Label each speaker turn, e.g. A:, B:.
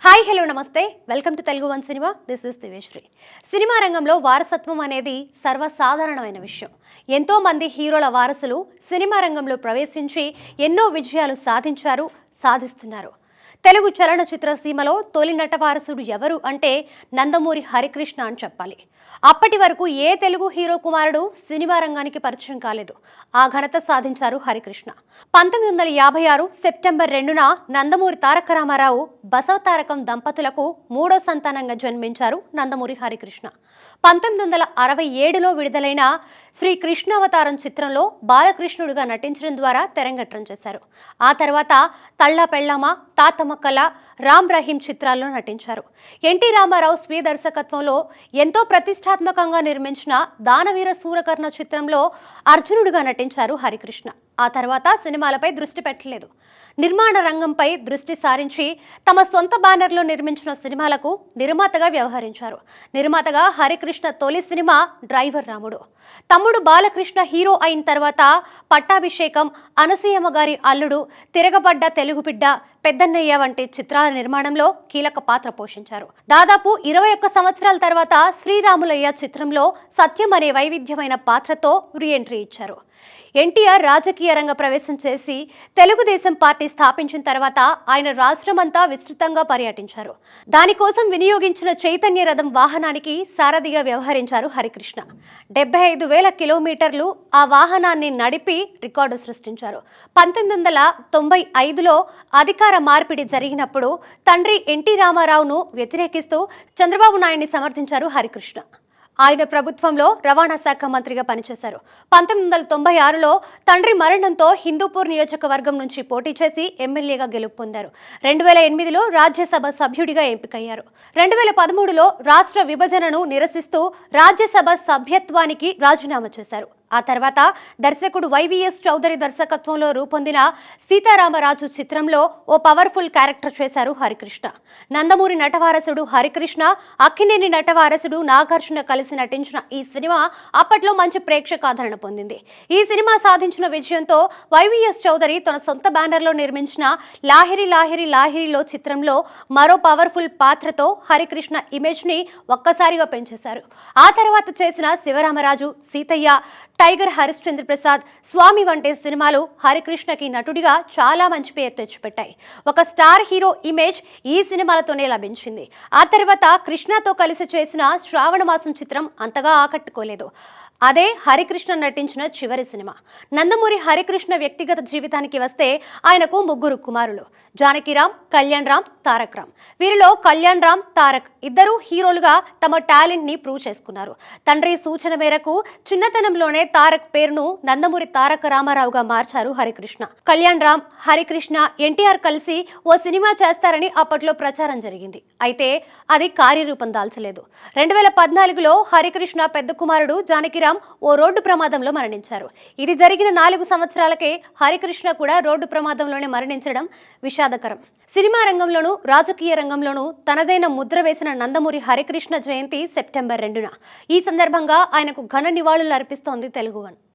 A: Hi hello నమస్తే welcome to Telugu one cinema. This is Diveshri. Cinema రంగంలో వారసత్వం అనేది సర్వసాధారణమైన విషయం. ఎంతో మంది హీరోల వారసులు సినిమా రంగంలో ప్రవేశించి ఎన్నో విజయాలు సాధిస్తున్నారు. తెలుగు చలనచిత్ర సీమలో తొలి నట వారసుడు ఎవరు అంటే నందమూరి హరికృష్ణ అని చెప్పాలి. అప్పటి వరకు ఏ తెలుగు హీరో కుమారుడు సినిమా రంగానికి పరిచయం కాలేదు. ఆ ఘనత సాధించారు హరికృష్ణ. 1956 సెప్టెంబర్ 2న నందమూరి తారక రామారావు బసవతారకం దంపతులకు మూడో సంతానంగా జన్మించారు నందమూరి హరికృష్ణ. 1967లో విడుదలైన శ్రీ కృష్ణావతారం చిత్రంలో బాలకృష్ణుడిగా నటించడం ద్వారా తెరంగేట్రం చేశారు. ఆ తర్వాత తల్లా పెళ్ళామ, తాతమ్మక్కల, రామ్ రహీం చిత్రాల్లో నటించారు. ఎన్టీ రామారావు స్వీయ దర్శకత్వంలో ఎంతో ప్రతిష్టాత్మకంగా నిర్మించిన దానవీర సూరకర్ణ చిత్రంలో అర్జునుడిగా నటించారు హరికృష్ణ. ఆ తర్వాత సినిమాలపై దృష్టి పెట్టలేదు. నిర్మాణ రంగంపై దృష్టి సారించి తమ సొంత బ్యానర్లో నిర్మించిన సినిమాలకు నిర్మాతగా వ్యవహరించారు. నిర్మాతగా హరికృష్ణ తొలి సినిమా డ్రైవర్ రాముడు. తమ్ముడు బాలకృష్ణ హీరో అయిన తర్వాత పట్టాభిషేకం, అనసూయమ్మ గారి అల్లుడు, తిరగబడ్డ తెలుగు బిడ్డ, పెద్దన్నయ్య వంటి చిత్రాల నిర్మాణంలో కీలక పాత్ర పోషించారు. దాదాపు 21 సంవత్సరాల తర్వాత శ్రీరాములయ్య చిత్రంలో సత్యం అనే వైవిధ్యమైన పాత్రతో రీఎంట్రీ ఇచ్చారు. ఎన్టీఆర్ రాజకీయ రంగ ప్రవేశం చేసి తెలుగుదేశం పార్టీ స్థాపించిన తర్వాత ఆయన రాష్ట్రమంతా విస్తృతంగా పర్యటించారు. దానికోసం వినియోగించిన చైతన్య రథం వాహనానికి సారథిగా వ్యవహరించారు హరికృష్ణ. 75,000 కిలోమీటర్లు ఆ వాహనాన్ని నడిపి రికార్డు సృష్టించారు. 1995లో అధికార మార్పిడి జరిగినప్పుడు తండ్రి ఎన్టీ రామారావును వ్యతిరేకిస్తూ చంద్రబాబు నాయుడిని సమర్థించారు హరికృష్ణ. ఆయన ప్రభుత్వంలో రవాణా శాఖ మంత్రిగా పనిచేశారు. 1996లో తండ్రి మరణంతో హిందూపూర్ నియోజకవర్గం నుంచి పోటీ చేసి ఎమ్మెల్యేగా గెలుపు పొందారు. 2008లో రాజ్యసభ సభ్యుడిగా ఎంపికయ్యారు. 2013లో రాష్ట్ర విభజనను నిరసిస్తూ రాజ్యసభ సభ్యత్వానికి రాజీనామా చేశారు. ఆ తర్వాత దర్శకుడు వైవిఎస్ చౌదరి దర్శకత్వంలో రూపొందిన సీతారామరాజు చిత్రంలో ఓ పవర్ఫుల్ క్యారెక్టర్ చేశారు హరికృష్ణ. నందమూరి నటవారసుడు హరికృష్ణ, అక్కినేని నటవారసుడు నాగార్జున కలిసి నటించిన ఈ సినిమా అప్పట్లో మంచి ప్రేక్షకాదరణ పొందింది. ఈ సినిమా సాధించిన విజయంతో వైవిఎస్ చౌదరి తన సొంత బ్యానర్లో నిర్మించిన లాహిరి లాహిరి లాహిరిలో చిత్రంలో మరో పవర్ఫుల్ పాత్రతో హరికృష్ణ ఇమేజ్ని ఒక్కసారిగా పెంచేశారు. ఆ తర్వాత చేసిన శివరామరాజు, సీతయ్య, టైగర్ హరిశ్చంద్ర ప్రసాద్, స్వామి వంటి సినిమాలు హరికృష్ణకి నటుడిగా చాలా మంచి పేరు తెచ్చిపెట్టాయి. ఒక స్టార్ హీరో ఇమేజ్ ఈ సినిమాలతోనే లభించింది. ఆ తర్వాత కృష్ణతో కలిసి చేసిన శ్రావణ మాసం చిత్రం అంతగా ఆకట్టుకోలేదు. అదే హరికృష్ణ నటించిన చివరి సినిమా. నందమూరి హరికృష్ణ వ్యక్తిగత జీవితానికి వస్తే ఆయనకు ముగ్గురు కుమారులు: జానకిరామ్, కళ్యాణ్ రామ్, తారక్ రామ్. వీరిలో కళ్యాణ్ రామ్, తారక్ ఇద్దరు హీరోలుగా తమ టాలెంట్ ని ప్రూవ్ చేసుకున్నారు. తండ్రి సూచన మేరకు చిన్నతనంలోనే తారక్ పేరును నందమూరి తారక రామారావుగా మార్చారు హరికృష్ణ. కళ్యాణ్ రామ్, హరికృష్ణ, ఎన్టీఆర్ కలిసి ఓ సినిమా చేస్తారని అప్పట్లో ప్రచారం జరిగింది. అయితే అది కార్యరూపం దాల్చలేదు. 2014లో హరికృష్ణ పెద్ద కుమారుడు జానకిరామ్ ఓ రోడ్డు ప్రమాదంలో మరణించారు. ఇది జరిగిన 4 సంవత్సరాలకే హరికృష్ణ కూడా రోడ్డు ప్రమాదంలోనే మరణించడం విషాదకరం. సినిమా రంగంలోనూ రాజకీయ రంగంలోనూ తనదైన ముద్ర వేసిన నందమూరి హరికృష్ణ జయంతి సెప్టెంబర్ 2న. ఈ సందర్భంగా ఆయనకు ఘన నివాళులు అర్పిస్తోంది తెలుగు వన్.